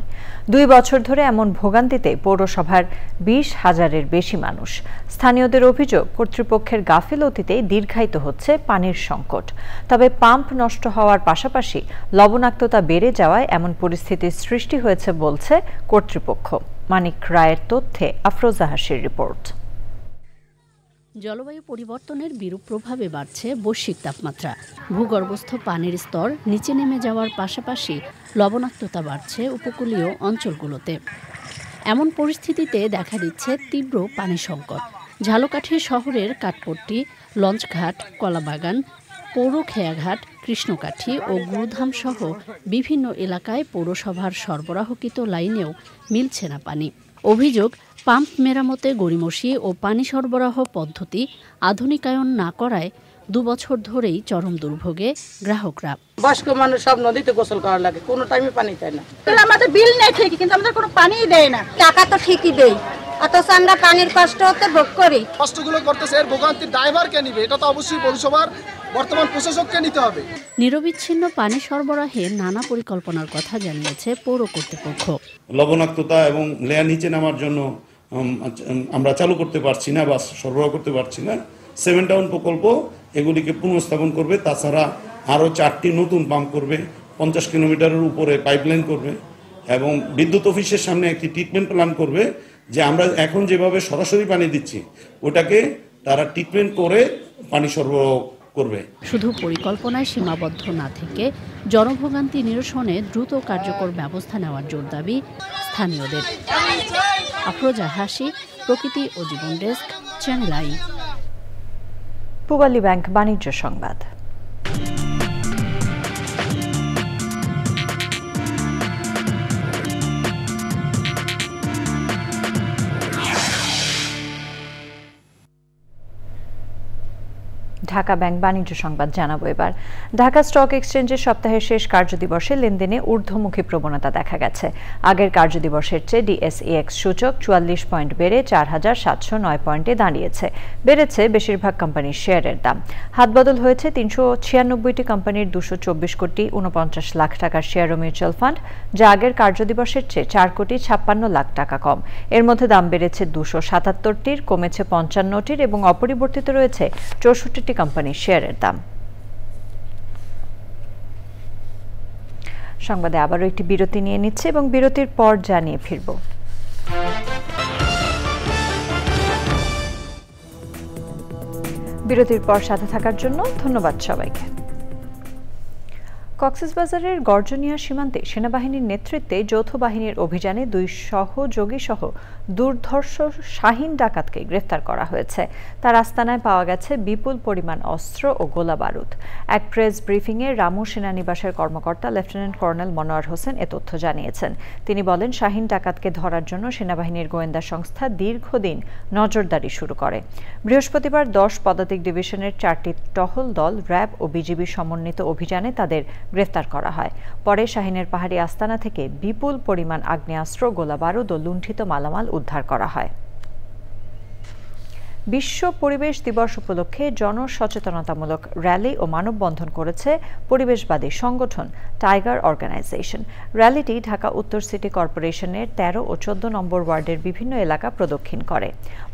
2 বছর ধরে এমন ভোগান্তিতে পৌরসভার 20,000-এর বেশি মানুষ। স্থানীয়দের অভিযোগ, কর্তৃপক্ষের গাফিলতিতে দীর্ঘায়িত হচ্ছে পানির সংকট। তবে পাম্প নষ্ট হওয়ার পাশাপাশি লবণাক্ততা বেড়ে যাওয়ায় এমন পরিস্থিতির সৃষ্টি হয়েছে বলছে কর্তৃপক্ষ। মানিক রায়ের তথ্যে আফরোজা হাসির রিপোর্ট। জলবায়ু পরিবর্তনের বিরূপ প্রভাবে বাড়ছে বৈশ্বিক তাপমাত্রা। ভূগর্ভস্থ পানির স্তর নিচে নেমে যাওয়ার পাশাপাশি লবণাক্ততা বাড়ছে উপকূলীয় অঞ্চলগুলোতে। এমন পরিস্থিতিতে দেখা দিচ্ছে তীব্র পানি সংকট। ঝালকাঠি শহরের কাঠপট্টি, লঞ্চঘাট, কলাবাগান, পৌর খেয়াঘাট, কৃষ্ণকাঠি ও গুরুধাম সহ বিভিন্ন এলাকায় পৌরসভার সরবরাহকৃত লাইনেও মিলছে না পানি। অভিযোগ, পাম্প মেরামতে গড়িমসি ও পানি সরবরাহ পদ্ধতি আধুনিকায়ন না করায় 2 বছর ধরেই চরম দুর্ভোগে গ্রাহকরা। বয়স্ক মানুষ সব নদীতে গোসল করার লাগে, কোনো টাইমে পানি চায় না। আমাদের বিল নেই ঠিকই, কিন্তু আমাদের কোনো পানিই দেয় না। টাকা তো ঠিকই দেই, অথচ আমরা পানির কষ্ট হতে ভোগ করি। কষ্টগুলো করতেছে, এর ভোগান্তির ড্রাইভার কে নিবে? এটা তো অবশ্যই পৌরসভার বর্তমান প্রশাসককে নিতে হবে। নিরবিচ্ছিন্ন পানি সরবরাহে নানা পরিকল্পনার কথা জানিয়েছে পৌর কর্তৃপক্ষ। লবণাক্ততা এবং লেয়ার নিচে নামার জন্য আমরা চালু করতে পারছি না বা সরবরাহ করতে পারছি না। 7 টাউন প্রকল্প এগুলিকে পুনঃস্থাপন করবে, তাছাড়া আরও 4টি নতুন পাম্প করবে, 50 কিলোমিটারের উপরে পাইপলাইন করবে এবং বিদ্যুৎ অফিসের সামনে একটি ট্রিটমেন্ট প্ল্যান করবে, যে আমরা এখন যেভাবে সরাসরি পানি দিচ্ছি ওটাকে তারা ট্রিটমেন্ট করে পানি সরবরাহ করবে। শুধু পরিকল্পনায় সীমাবদ্ধ না থেকে জনভোগান্তি নিরসনে দ্রুত কার্যকর ব্যবস্থা নেওয়ার জোর দাবি স্থানীয়দের। আফরোজা হাসি, প্রকৃতি ও জীবন desk, channel I. Pubali bank বাণিজ্য সংবাদ। ঢাকা ব্যাংক বাণিজ্য সংবাদ জানাবো এবার। ঢাকা স্টক এক্সচেঞ্জের সপ্তাহের শেষ কার্যদিবসে লেনদেনে ঊর্ধ্বমুখী প্রবণতা দেখা গেছে। আগের কার্যদিবসের চেয়ে ডিএসইএক্স সূচক 44 পয়েন্ট বেড়ে 4709 পয়েন্টে দাঁড়িয়েছে। বেড়েছে বেশিরভাগ কোম্পানির শেয়ারের দাম। হাতবদল হয়েছে 396টি কোম্পানির 224 কোটি 49 লাখ টাকার শেয়ার ও মিউচুয়াল ফান্ড, যা আগের কার্যদিবসের চেয়ে 4 কোটি 56 লাখ টাকা কম। এর মধ্যে দাম বেড়েছে 277টির, কমেছে 55টির এবং অপরিবর্তিত রয়েছে 64টি কোম্পানির শেয়ারের দাম। সংবাদে আবারও একটি বিরতি নিয়ে নিচ্ছে এবং বিরতির পর জানিয়ে ফিরব। বিরতির পর সাথে থাকার জন্য ধন্যবাদ সবাইকে। কক্সবাজারের গর্জনিয়া সীমান্তে সেনাবাহিনীর নেতৃত্বে যৌথ বাহিনীর অভিযানে 2 সহযোগী সহ দুর্ধর্ষ শাহীন ডাকাতকে গ্রেফতার করা হয়েছে। তার আস্তানায় পাওয়া গেছে বিপুল পরিমাণ অস্ত্র ও গোলা বারুদ। এক প্রেস ব্রিফিংয়ে রামু সেনানিবাসের কর্মকর্তা লেফটেন্যান্ট কর্নেল মনোয়ার হোসেন এ তথ্য জানিয়েছেন। তিনি বলেন, শাহীন ডাকাতকে ধরার জন্য সেনাবাহিনীর গোয়েন্দা সংস্থা দীর্ঘদিন নজরদারি শুরু করে। বৃহস্পতিবার 10 পদাতিক ডিভিশনের 4টি টহল দল, র্যাব ও বিজিবি সমন্বিত অভিযানে তাদের গ্রেফতার করা হয়। পরে শাহীনের পাহাড়ি আস্তানা থেকে বিপুল পরিমাণ আগ্নেয়াস্ত্র, গোলা বারুদ ও লুণ্ঠিত মালামাল উদ্ধার করা হয়। বিশ্ব পরিবেশ দিবস উপলক্ষে জনসচেতনতামূলক র্যালি ও মানববন্ধন করেছে পরিবেশবাদী সংগঠন টাইগার অর্গানাইজেশন। র্যালিটি ঢাকা উত্তর সিটি কর্পোরেশনের 13 ও 14 নম্বর ওয়ার্ডের বিভিন্ন এলাকা প্রদক্ষিণ করে।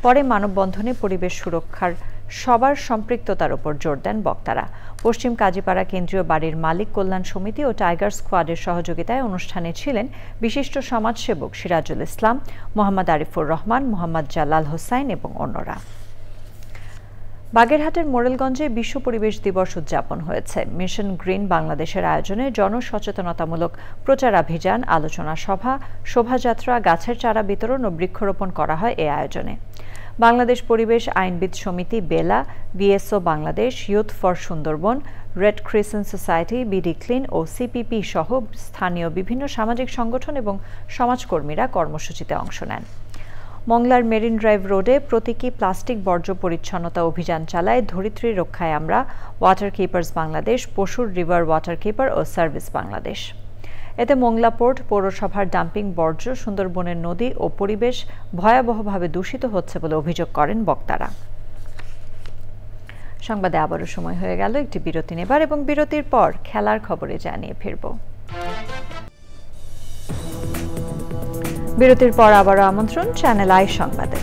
পরে মানববন্ধনে পরিবেশ সুরক্ষার সবার সম্পৃক্ততার উপর জোর দেন বক্তারা। পশ্চিম কাজীপাড়া কেন্দ্রীয় বাড়ির মালিক কল্যাণ সমিতি ও টাইগার স্কোয়াডের সহযোগিতায় অনুষ্ঠানে ছিলেন বিশিষ্ট সমাজসেবক সিরাজুল ইসলাম, মোহাম্মদ আরিফুর রহমান, মোহাম্মদ জালাল হোসাইন এবং অন্যরা। বাগেরহাটের মোরেলগঞ্জে বিশ্ব পরিবেশ দিবস উদযাপন হয়েছে। মিশন গ্রিন বাংলাদেশের আয়োজনে জনসচেতনতামূলক প্রচারাভিযান, আলোচনা সভা, শোভাযাত্রা, গাছের চারা বিতরণ ও বৃক্ষরোপণ করা হয় এই আয়োজনে। বাংলাদেশ পরিবেশ আইনবিদ সমিতি BELA, BSO Bangladesh, youth for Sundarban, red crescent society, BD clean ও সিপিপি সহ স্থানীয় বিভিন্ন সামাজিক সংগঠন এবং সমাজকর্মীরা কর্মসূচিতে অংশ নেন। মংলার মেরিন ড্রাইভ রোডে প্রতীকী প্লাস্টিক বর্জ্য পরিচ্ছন্নতা অভিযান চালায় ধরিত্রী রক্ষায় আমরা, ওয়াটার কিপার্স বাংলাদেশ, পশুর রিভার ওয়াটার কিপার ও সার্ভিস বাংলাদেশ। এতে মোংলা পোর্ট পৌরসভার ডাম্পিং বর্জ্য সুন্দরবনের নদী ও পরিবেশ ভয়াবহভাবে দূষিত হচ্ছে বলে অভিযোগ করেন বক্তারা। সংবাদে আবারও সময় হয়ে গেল একটি বিরতি নেবার এবং বিরতির পর খেলার খবরে জানিয়ে ফিরব। বিরতির পর আবারও আমন্ত্রণ চ্যানেল আই সংবাদে।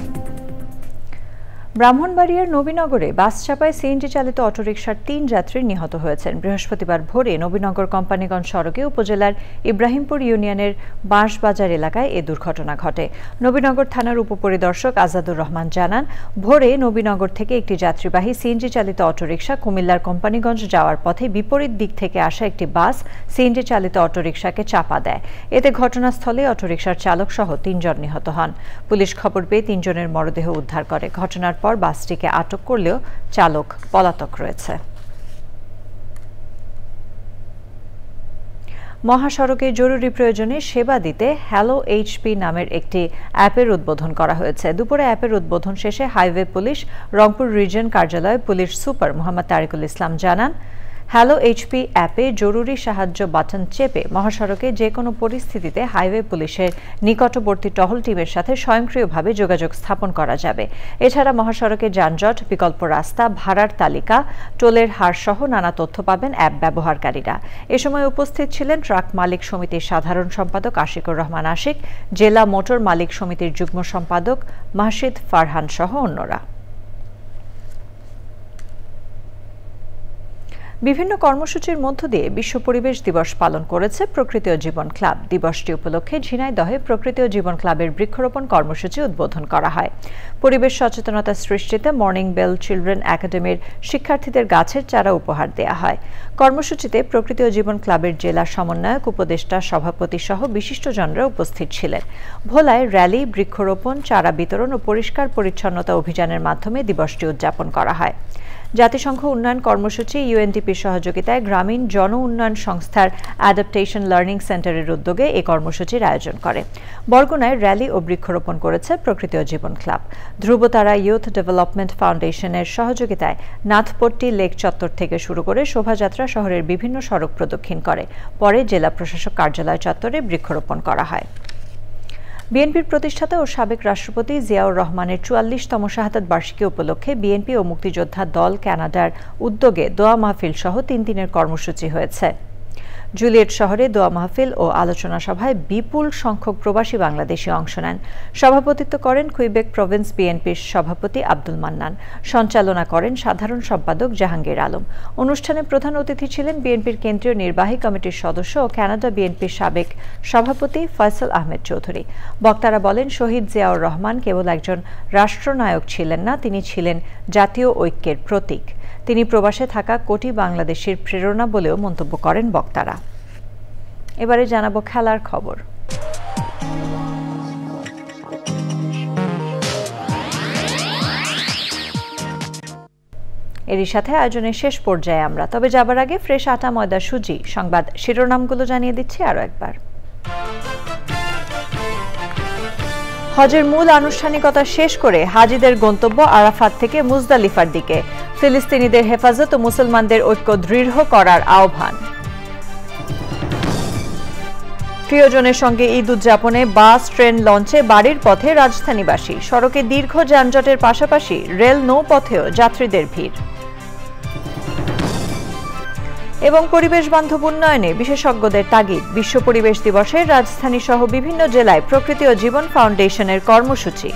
ব্রাহ্মণবাড়িয়ার নবীনগরে বাস চাপায় সিএনজি চালিত অটোরিকশার 3 যাত্রী নিহত হয়েছেন। বৃহস্পতিবার ভোরে নবীনগর কোম্পানিগঞ্জ সড়কে উপজেলার ইব্রাহিমপুর ইউনিয়নের বাঁশবাজার এলাকায় এ দুর্ঘটনা ঘটে। নবীনগর থানার উপপরিদর্শক আজাদুর রহমান জানান, ভোরে নবীনগর থেকে একটি যাত্রীবাহী সিএনজি চালিত অটোরিকশা কুমিল্লার কোম্পানিগঞ্জ যাওয়ার পথে বিপরীত দিক থেকে আসা একটি বাস সিএনজি চালিত অটোরিকশাকে চাপা দেয়। এতে ঘটনাস্থলে অটোরিকশার চালক সহ 3 জন নিহত হন। পুলিশ খবর পেয়ে 3 জনের মরদেহ উদ্ধার করে। ঘটনার পর বাসটিকে আটক করলেও চালক পলাতক রয়েছে। মহাসড়কে জরুরি প্রয়োজনে সেবা দিতে হ্যালো এইচপি নামের একটি অ্যাপের উদ্বোধন করা হয়েছে। দুপুরে অ্যাপের উদ্বোধন শেষে হাইওয়ে পুলিশ রংপুর রিজিয়ন কার্যালয়ে পুলিশ সুপার মোহাম্মদ তারিকুল ইসলাম জানান, হ্যালো এইচপি অ্যাপে জরুরি সাহায্য বাটন চেপে মহাসড়কে যে কোনো পরিস্থিতিতে হাইওয়ে পুলিশের নিকটবর্তী টহল টিমের সাথে স্বয়ংক্রিয়ভাবে যোগাযোগ স্থাপন করা যাবে। এছাড়া মহাসড়কে যানজট, বিকল্প রাস্তা, ভাড়ার তালিকা, টোলের হার সহ নানা তথ্য পাবেন অ্যাপ ব্যবহারকারীরা। এ সময় উপস্থিত ছিলেন ট্রাক মালিক সমিতির সাধারণ সম্পাদক আশিকুর রহমান আশিক, জেলা মোটর মালিক সমিতির যুগ্ম সম্পাদক মাহশিদ ফারহান সহ অন্যরা। বিভিন্ন কর্মসূচির মধ্য দিয়ে বিশ্ব পরিবেশ দিবস পালন করেছে প্রকৃতি ও জীবন ক্লাব। দিবসটি উপলক্ষে ঝিনাইদহে প্রকৃতি ও জীবন ক্লাবের বৃক্ষরোপণ কর্মসূচি উদ্বোধন করা হয়। পরিবেশ সচেতনতা সৃষ্টিতে মর্নিং বেল চিলড্রেন একাডেমির শিক্ষার্থীদের গাছের চারা উপহার দেওয়া হয়। কর্মসূচিতে প্রকৃতি ও জীবন ক্লাবের জেলা সমন্বয়ক, উপদেষ্টা, সভাপতি সহ বিশিষ্টজনরা উপস্থিত ছিলেন। ভোলায় র্যালি, বৃক্ষরোপণ, চারা বিতরণ ও পরিষ্কার পরিচ্ছন্নতা অভিযানের মাধ্যমে দিবসটি উদযাপন করা হয়। জাতিসংঘ উন্নয়ন কর্মসূচি ইউএনডিপির সহযোগিতায় গ্রামীণ জন উন্নয়ন সংস্থার অ্যাডাপ্টেশন লার্নিং সেন্টারের উদ্যোগে এই কর্মসূচির আয়োজন করে। বরগুনায় র্যালি ও বৃক্ষরোপণ করেছে প্রকৃতি ও জীবন ক্লাব। ধ্রুবতারা ইউথ ডেভেলপমেন্ট ফাউন্ডেশনের সহযোগিতায় নাথপট্টি লেক চত্বর থেকে শুরু করে শোভাযাত্রা শহরের বিভিন্ন সড়ক প্রদক্ষিণ করে। পরে জেলা প্রশাসক কার্যালয় চত্বরে বৃক্ষরোপণ করা হয়। বিএনপির প্রতিষ্ঠাতা ও সাবেক রাষ্ট্রপতি জিয়াউর রহমানের ৪৪তম শাহাদাত বার্ষিকী উপলক্ষে বিএনপি ও মুক্তিযোদ্ধা দল কানাডার উদ্যোগে দোয়া মাহফিল সহ ৩ দিনের কর্মসূচি হয়েছে। জুলিয়েট শহরে দোয়া মাহফিল ও আলোচনা সভায় বিপুল সংখ্যক প্রবাসী বাংলাদেশি অংশ নেন। সভাপতিত্ব করেন কুইবেক প্রভিন্স বিএনপির সভাপতি আব্দুল মান্নান। সঞ্চালনা করেন সাধারণ সম্পাদক জাহাঙ্গীর আলম। অনুষ্ঠানে প্রধান অতিথি ছিলেন বিএনপির কেন্দ্রীয় নির্বাহী কমিটির সদস্য ও কানাডা বিএনপির সাবেক সভাপতি ফয়সাল আহমেদ চৌধুরী। বক্তারা বলেন, শহীদ জিয়াউর রহমান কেবল একজন রাষ্ট্রনায়ক ছিলেন না, তিনি ছিলেন জাতীয় ঐক্যের প্রতীক। তিনি প্রবাসে থাকা কোটি বাংলাদেশের প্রেরণা বলেও মন্তব্য করেন বক্তারা। এবারে জানাবো খেলার খবর। এরই সাথে আয়োজনের শেষ পর্যায়ে আমরা, তবে যাবার আগে ফ্রেশ আটা, ময়দা, সুজি সংবাদ শিরোনামগুলো জানিয়ে দিচ্ছি আরো একবার। হজের মূল আনুষ্ঠানিকতা শেষ করে হাজিদের গন্তব্য আরাফাত থেকে মুজদালিফার দিকে। ফিলিস্তিনিদের হেফাজত ও মুসলমানদের ঐক্য দৃঢ় করার আহ্বান। প্রিয়জনের সঙ্গে ঈদ উদযাপনে বাস, ট্রেন, লঞ্চে বাড়ির পথে রাজধানীবাসী। সড়কে দীর্ঘ যানজটের পাশাপাশি রেল, নৌপথেও যাত্রীদের ভিড়। এবং পরিবেশ বান্ধব উন্নয়নে বিশেষজ্ঞদের তাগিদ। বিশ্ব পরিবেশ দিবসে রাজধানী সহ বিভিন্ন জেলায় প্রকৃতি ও জীবন ফাউন্ডেশনের কর্মসূচি।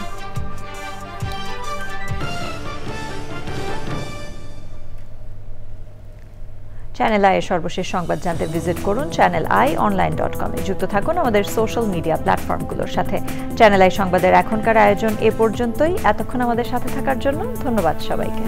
চ্যানেল আই এর সর্বশেষ সংবাদ জানতে ভিজিট করুন channelionline.com এ। যুক্ত থাকুন আমাদের সোশ্যাল মিডিয়া প্ল্যাটফর্মগুলোর সাথে। চ্যানেল আই সংবাদের এখনকার আয়োজন এ পর্যন্তই। এতক্ষণ আমাদের সাথে থাকার জন্য ধন্যবাদ সবাইকে।